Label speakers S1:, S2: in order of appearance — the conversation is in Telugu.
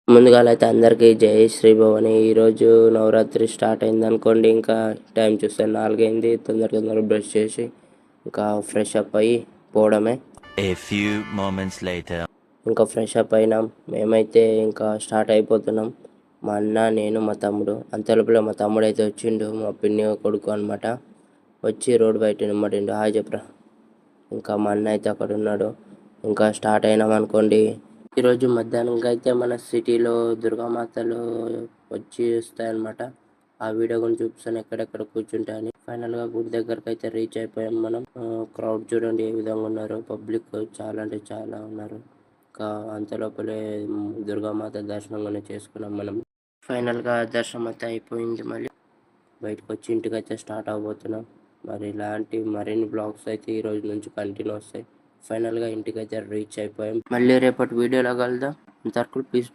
S1: ముందుగాలైతే అందరికీ జై శ్రీ భవాని. ఈరోజు నవరాత్రి స్టార్ట్ అయింది అనుకోండి. ఇంకా టైం చూస్తే 4 అయింది. తొందరగా బ్రష్ చేసి ఇంకా ఫ్రెష్ అప్ అయ్యి పోవడమే. ఇంకా ఫ్రెష్ అప్ అయినాం. మేమైతే ఇంకా స్టార్ట్ అయిపోతున్నాం. మా అన్న, నేను, మా తమ్ముడు. అంతలోపల మా తమ్ముడు అయితే వచ్చిండు, మా పిన్ని కొడుకు అనమాట. వచ్చి రోడ్డు బయట నిమ్మడిండు. హాయ్ చెప్పరా. ఇంకా మా అన్న అయితే అక్కడ ఉన్నాడు. ఇంకా స్టార్ట్ అయినాం అనుకోండి. ఈరోజు మధ్యాహ్నంకి అయితే మన సిటీలో దుర్గామాతలు వచ్చి వస్తాయన్నమాట. ఆ వీడియో గురించి చూపిస్తాను ఎక్కడెక్కడ కూర్చుంటాయని. ఫైనల్గా గుడి దగ్గరకు అయితే రీచ్ అయిపోయాం మనం. క్రౌడ్ చూడండి ఏ విధంగా ఉన్నారు. పబ్లిక్ చాలా అంటే చాలా ఉన్నారు. ఇంకా అంతలోపలే దుర్గామాత దర్శనం కూడా చేసుకున్నాం మనం. ఫైనల్గా దర్శనం అయితే అయిపోయింది. మళ్ళీ బయటకు వచ్చి ఇంటికి అయితే స్టార్ట్ అవబోతున్నాం. మరి ఇలాంటి మరిన్ని బ్లాగ్స్ అయితే ఈ రోజు నుంచి కంటిన్యూ వస్తాయి. ఫైనల్గా ఇంటికి అయితే రీచ్ అయిపోయాం. మళ్ళీ రేపటి వీడియోలో కలుద్దాం. అంతవరకు ప్లీజ్